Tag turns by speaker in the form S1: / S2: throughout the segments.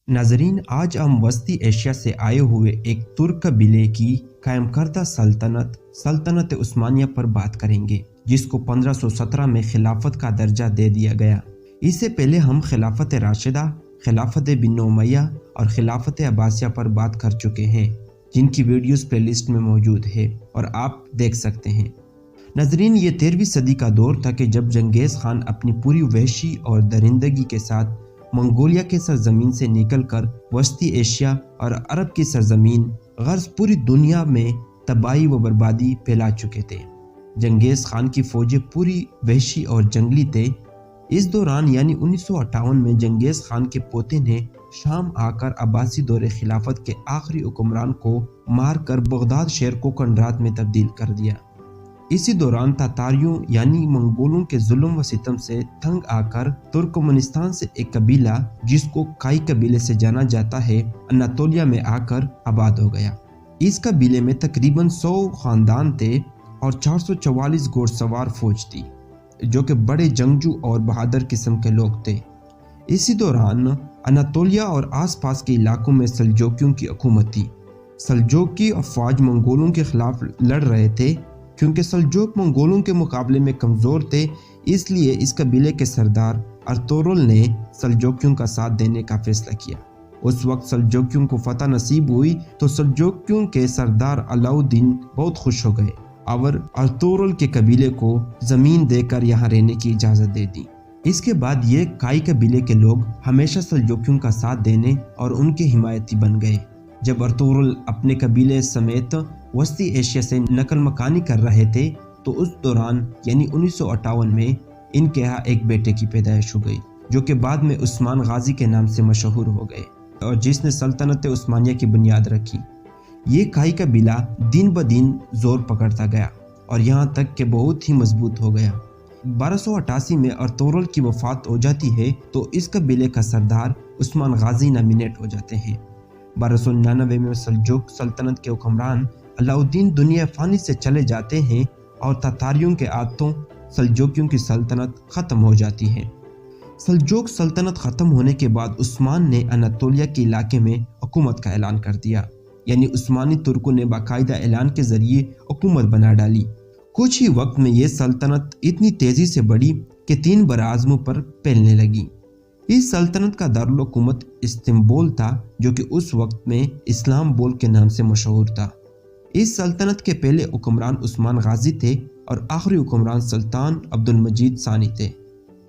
S1: नाजरीन, आज हम वस्ती एशिया से आए हुए एक तुर्क कबीले की कायम करदा सल्तनत उस्मानिया पर बात करेंगे, जिसको 1517 में खिलाफत का दर्जा दे दिया गया। इससे पहले हम खिलाफत राशिदा, खिलाफत बिन उमैया और खिलाफत अब्बासिया पर बात कर चुके हैं, जिनकी वीडियोस प्लेलिस्ट में मौजूद है और आप देख सकते हैं। नाजरीन, ये 13वीं सदी का दौर था कि जब चंगेज़ खान अपनी पूरी वहशी और दरिंदगी के साथ मंगोलिया के सरजमीन से निकलकर वस्ती एशिया और अरब की सरजमीन गर्ज पूरी दुनिया में तबाही व बर्बादी फैला चुके थे। चंगेज़ खान की फौजें पूरी वहशी और जंगली थे। इस दौरान यानी 1958 में चंगेज़ खान के पोते ने शाम आकर अब्बासी दौरे खिलाफत के आखिरी हुक्मरान को मारकर बगदाद शहर को कंडरात में तब्दील कर दिया। इसी दौरान तातारियों यानी मंगोलों के जुल्म व सितम से तंग आकर तुर्कमेनिस्तान से एक कबीला, जिसको काई कबीले से जाना जाता है, अनातोलिया में आकर आबाद हो गया। इस कबीले में तकरीबन 100 खानदान थे और 444 घोड़सवार फौज थी, जो कि बड़े जंगजू और बहादुर किस्म के लोग थे। इसी दौरान अनातोलिया और आसपास के इलाकों में सल्जोकियों की हुकूमत थी। सल्जोकी अफवाज मंगोलों के खिलाफ लड़ रहे थे। क्योंकि सल्जोक मंगोलों के मुकाबले में कमज़ोर थे, इसलिए इस कबीले के सरदार अर्तुगरुल ने सल्जोकियों का साथ देने का फैसला किया। उस वक्त सल्जोकियों को फतह नसीब हुई तो सल्जोकियों के सरदार अलाउद्दीन बहुत खुश हो गए और अर्तुगरुल के कबीले को ज़मीन देकर यहाँ रहने की इजाज़त दे दी। इसके बाद ये काई कबीले के लोग हमेशा सल्जोकियों का साथ देने और उनके हिमायती बन गए। जब अर्तुगरुल अपने कबीले समेत वस्ती एशिया से नकल मकानी कर रहे थे तो उस दौरान यानी 1958 में इनके यहाँ एक बेटे की पैदाइश हो गई, जो कि बाद में उस्मान गाजी के नाम से मशहूर हो गए और जिसने सल्तनत उस्मानिया की बुनियाद रखी। ये काई कबीला दिन ब दिन जोर पकड़ता गया और यहाँ तक कि बहुत ही मजबूत हो गया। 1288 में अर्तुगरुल की वफात हो जाती है तो इस कबीले का सरदार उस्मान गाजी नॉमिनेट हो जाते हैं। 1299 में सल्जोक सल्तनत के हुक्मरान अलाउद्दीन दुनिया फानी से चले जाते हैं और तातारियों के हाथों सल्जोकियों की सल्तनत ख़त्म हो जाती है। सल्जोक सल्तनत ख़त्म होने के बाद उस्मान ने अनातोलिया के इलाके में हुकूमत का ऐलान कर दिया, यानी उस्मानी तुर्कों ने बाकायदा ऐलान के ज़रिए हुकूमत बना डाली। कुछ ही वक्त में ये सल्तनत इतनी तेज़ी से बढ़ी कि 3 बराज़मों पर फैलने लगी। इस सल्तनत का दारुल हुकूमत इस्तांबुल था, जो कि उस वक्त में इस्लामबुल के नाम से मशहूर था। इस सल्तनत के पहले हुक्मरान उस्मान गाजी थे और आखिरी हुक्मरान सुल्तान अब्दुल मजीद सानी थे।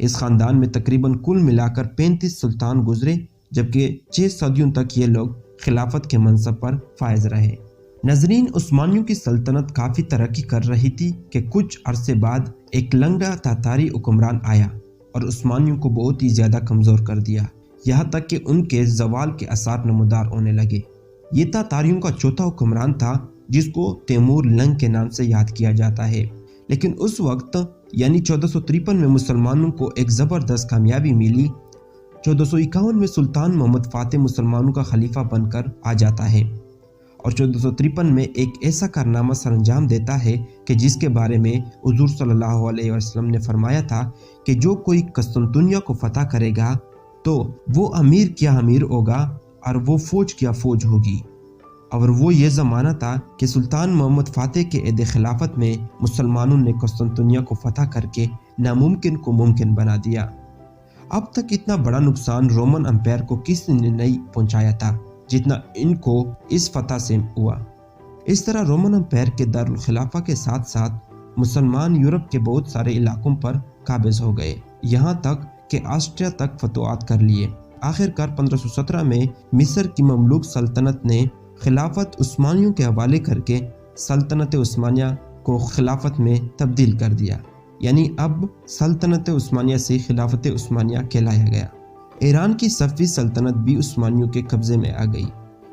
S1: इस खानदान में तकरीबन कुल मिलाकर 35 सुल्तान गुजरे, जबकि 6 सदियों तक ये लोग खिलाफत के मनसब पर फायज रहे। नजरीन, उस्मानियों की सल्तनत काफ़ी तरक्की कर रही थी कि कुछ अरसे बाद एक लंगड़ा तातारी हुक्मरान आया और उस्मानियों को बहुत ही ज़्यादा कमज़ोर कर दिया, यहाँ तक कि उनके जवाल के आसार नमूदार होने लगे। ये तातारियों का चौथा हुक्मरान था, जिसको तैमूर लंग के नाम से याद किया जाता है। लेकिन उस वक्त यानी 1453 में मुसलमानों को एक ज़बरदस्त कामयाबी मिली। 1451 में सुल्तान मोहम्मद फातिह मुसलमानों का खलीफा बनकर आ जाता है और 1453 में एक ऐसा कारनामा सरंजाम देता है कि जिसके बारे में हुजूर सल्लल्लाहु अलैहि वसल्लम ने फरमाया था कि जो कोई कस्तुनतुनिया को फतह करेगा तो वो अमीर क्या अमीर होगा और वो फौज क्या फौज होगी। और वो ये ज़माना था कि सुल्तान मोहम्मद फातिह के ऐद खिलाफत में मुसलमानों ने कस्तुनतुनिया को फतह करके नामुमकिन को मुमकिन बना दिया। अब तक इतना बड़ा नुकसान रोमन अम्पायर को किसी ने नहीं पहुंचाया था जितना इनको इस फतह से हुआ। इस तरह रोमन अम्पायर के दारुल खिलाफा के साथ साथ मुसलमान यूरोप के बहुत सारे इलाकों पर काबिज हो गए, यहाँ तक कि ऑस्ट्रिया तक फतवात कर लिए। आखिरकार 1517 में मिस्र की ममलूक सल्तनत ने खिलाफत उस्मानियों के हवाले करके सल्तनत उस्मानिया को खिलाफत में तब्दील कर दिया, यानी अब सल्तनत उस्मानिया से खिलाफत उस्मानिया कहलाया गया। ईरान की सफ़वी सल्तनत भी उस्मानियों के कब्ज़े में आ गई।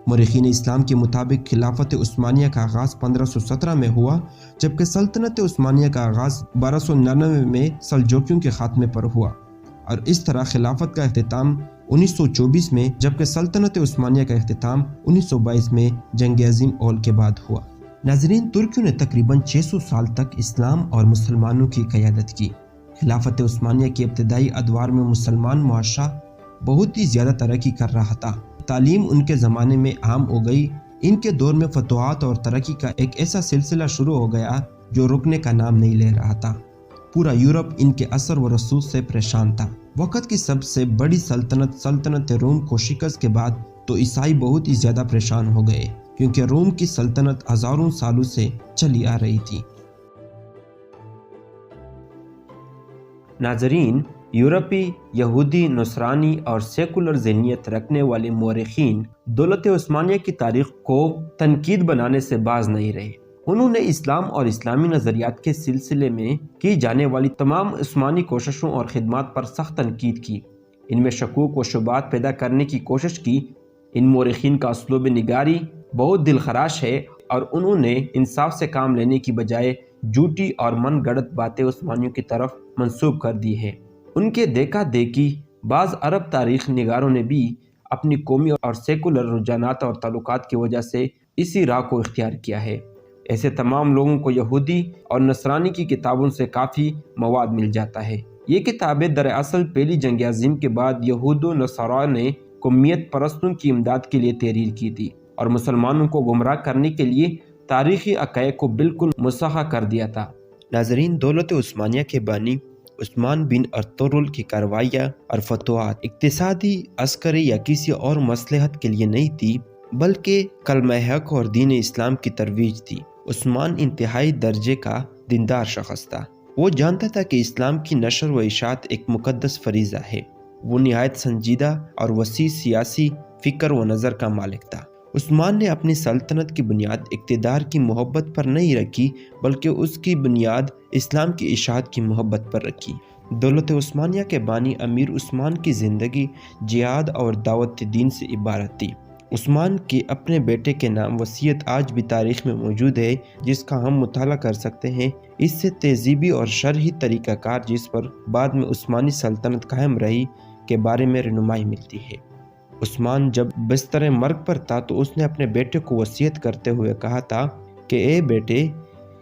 S1: मुर्रिखीन इस्लाम के मुताबिक खिलाफत उस्मानिया का आगाज़ 1517 में हुआ, जबकि सल्तनत उस्मानिया का आगाज़ 1299 में सल्जोकियों के खात्मे पर हुआ और इस तरह खिलाफत का अख्तिताम 1924 में, जबकि सल्तनत उस्मानिया का अख्तिताम 1922 में जंग अज़ीम औल के बाद हुआ। नाज़रीन, तुर्कियों ने तकरीबन 600 साल तक इस्लाम और मुसलमानों की क़यादत की। खिलाफत उस्मानिया के इब्तदाई अदवार में मुसलमान मुआशरा बहुत ही ज़्यादा तरक्की कर रहा था। تعلیم ان کے زمانے میں عام ہو گئی۔ ان کے دور میں فتوحات اور ترقی کا ایک ایسا سلسلہ شروع ہو گیا جو رکنے کا نام نہیں لے رہا تھا۔ پورا یورپ ان کے اثر و رسوخ سے پریشان تھا۔ وقت کی سب سے بڑی سلطنت روم کو شکست کے بعد تو عیسائی بہت ہی زیادہ پریشان ہو گئے، کیونکہ روم کی سلطنت ہزاروں سالوں سے چلی آ رہی تھی۔ ناظرین، یورپی، یہودی، نصرانی اور سیکولر ذہنیت رکھنے والے مورخین دولت عثمانیہ کی تاریخ کو تنقید بنانے سے باز نہیں رہے۔ انہوں نے اسلام اور اسلامی نظریات کے سلسلے میں کی جانے والی تمام عثمانی کوششوں اور خدمات پر سخت تنقید کی۔ ان میں شکوک و شبہات پیدا کرنے کی کوشش کی۔ ان مورخین کا اسلوب نگاری بہت دل خراش ہے اور انہوں نے انصاف سے کام لینے کی بجائے جھوٹی اور من گڑت باتیں عثمانیوں کی طرف منسوب کر دی ہے۔ ان کے دیکھا دیکھی بعض عرب تاریخ نگاروں نے بھی اپنی قومی اور سیکولر رجحانات اور تعلقات کی وجہ سے اسی راہ کو اختیار کیا ہے۔ ایسے تمام لوگوں کو یہودی اور نصرانی کی کتابوں سے کافی مواد مل جاتا ہے۔ یہ کتابیں دراصل پہلی جنگ عظیم کے بعد یہود و نصارہ نے قومیت پرستوں کی امداد کے لیے تحریر کی تھی اور مسلمانوں کو گمراہ کرنے کے لیے تاریخی حقائق کو بالکل مسخ کر دیا تھا۔ ناظرین، دولت عثمانیہ کے بانی عثمان بن ارطغرل کی کارروائیاں اور فتوحات اقتصادی، عسکری یا کسی اور مصلحت کے لیے نہیں تھی، بلکہ کلمہ حق اور دین اسلام کی ترویج تھی۔ عثمان انتہائی درجے کا دیندار شخص تھا۔ وہ جانتا تھا کہ اسلام کی نشر و اشاعت ایک مقدس فریضہ ہے۔ وہ نہایت سنجیدہ اور وسیع سیاسی فکر و نظر کا مالک تھا۔ عثمان نے اپنی سلطنت کی بنیاد اقتدار کی محبت پر نہیں رکھی، بلکہ اس کی بنیاد اسلام کی اشاعت کی محبت پر رکھی۔ دولت عثمانیہ کے بانی امیر عثمان کی زندگی جہاد اور دعوت دین سے عبارت تھی۔ عثمان کے اپنے بیٹے کے نام وصیت آج بھی تاریخ میں موجود ہے، جس کا ہم مطالعہ کر سکتے ہیں۔ اس سے تہذیبی اور شرعی طریقہ کار جس پر بعد میں عثمانی سلطنت قائم رہی کے بارے میں رہنمائی ملتی ہے۔ عثمان جب بستر مرگ پر تھا تو اس نے اپنے بیٹے کو وصیت کرتے ہوئے کہا تھا کہ اے بیٹے،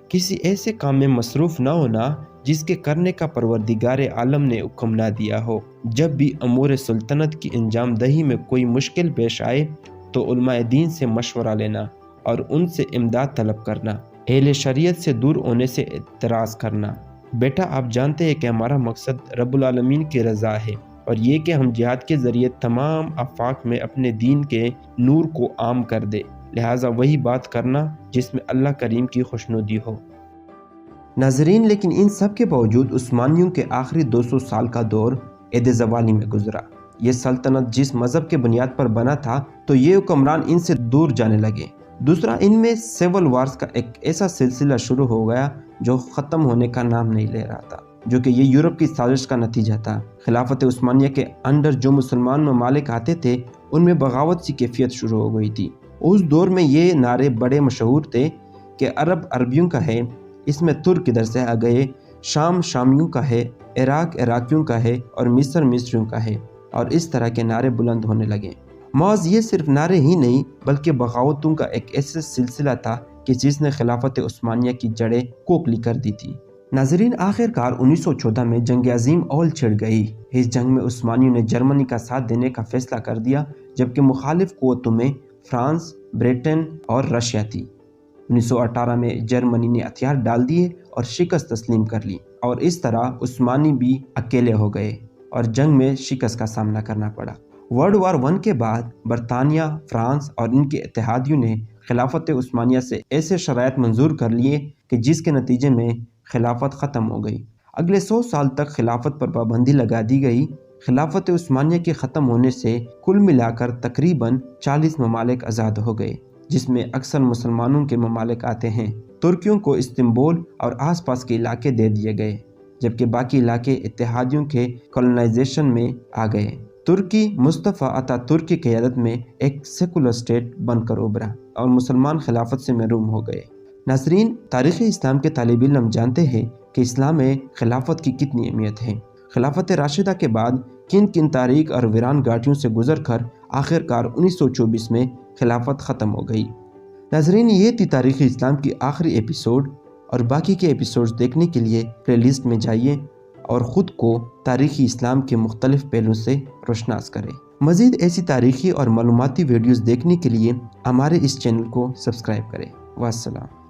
S1: کسی ایسے کام میں مصروف نہ ہونا جس کے کرنے کا پروردگار عالم نے حکم نہ دیا ہو۔ جب بھی امور سلطنت کی انجام دہی میں کوئی مشکل پیش آئے تو علماء دین سے مشورہ لینا اور ان سے امداد طلب کرنا، اہل شریعت سے دور ہونے سے اعتراض کرنا۔ بیٹا، آپ جانتے ہیں کہ ہمارا مقصد رب العالمین کی رضا ہے اور یہ کہ ہم جہاد کے ذریعے تمام آفاق میں اپنے دین کے نور کو عام کر دے، لہٰذا وہی بات کرنا جس میں اللہ کریم کی خوشنودی ہو۔ ناظرین، لیکن ان سب کے باوجود عثمانیوں کے آخری 200 سال کا دور عہد زوالی میں گزرا۔ یہ سلطنت جس مذہب کے بنیاد پر بنا تھا تو یہ حکمران ان سے دور جانے لگے۔ دوسرا، ان میں سیول وارز کا ایک ایسا سلسلہ شروع ہو گیا جو ختم ہونے کا نام نہیں لے رہا تھا، جو کہ یہ یورپ کی سازش کا نتیجہ تھا۔ خلافت عثمانیہ کے انڈر جو مسلمان ممالک آتے تھے ان میں بغاوت سی کیفیت شروع ہو گئی تھی۔ اس دور میں یہ نعرے بڑے مشہور تھے کہ عرب عربیوں کا ہے، اس میں ترک ادھر سے آ گئے، شام شامیوں کا ہے، عراق عراقیوں کا ہے اور مصر مصریوں کا ہے، اور اس طرح کے نعرے بلند ہونے لگے۔ محض یہ صرف نعرے ہی نہیں بلکہ بغاوتوں کا ایک ایسا سلسلہ تھا کہ جس نے خلافت عثمانیہ کی جڑیں کھوکھلی کر دی تھی۔ ناظرین، آخر کار 1914 میں جنگ عظیم اول چھڑ گئی۔ اس جنگ میں عثمانیوں نے جرمنی کا ساتھ دینے کا فیصلہ کر دیا، جبکہ مخالف قوتوں میں فرانس، بریٹن اور رشیا تھی۔ 1918 میں جرمنی نے ہتھیار ڈال دیے اور شکست تسلیم کر لی، اور اس طرح عثمانی بھی اکیلے ہو گئے اور جنگ میں شکست کا سامنا کرنا پڑا۔ ورلڈ وار 1 کے بعد برطانیہ، فرانس اور ان کے اتحادیوں نے خلافت عثمانیہ سے ایسے شرائط منظور کر لیے کہ جس کے نتیجے میں خلافت ختم ہو گئی۔ اگلے 100 سال تک خلافت پر پابندی لگا دی گئی۔ خلافت عثمانیہ کے ختم ہونے سے کل ملا کر تقریباً 40 ممالک آزاد ہو گئے، جس میں اکثر مسلمانوں کے ممالک آتے ہیں۔ ترکیوں کو استنبول اور آس پاس کے علاقے دے دیے گئے، جبکہ باقی علاقے اتحادیوں کے کولونائزیشن میں آ گئے۔ ترکی مصطفیٰ اتہ ترک کی قیادت میں ایک سیکولر اسٹیٹ بن کر ابھرا اور مسلمان خلافت سے محروم ہو گئے۔ ناظرین، تاریخ اسلام کے طالب علم جانتے ہیں کہ اسلام میں خلافت کی کتنی اہمیت ہے۔ خلافت راشدہ کے بعد کن کن تاریخ اور ویران گھاٹیوں سے گزر کر آخر کار 1924 میں خلافت ختم ہو گئی۔ ناظرین، یہ تھی تاریخ اسلام کی آخری ایپیسوڈ، اور باقی کے ایپیسوڈز دیکھنے کے لیے پلے لسٹ میں جائیے اور خود کو تاریخ اسلام کے مختلف پہلوؤں سے روشناس کریں۔ مزید ایسی تاریخی اور معلوماتی ویڈیوز دیکھنے کے لیے ہمارے اس چینل کو سبسکرائب کریں۔ والسلام۔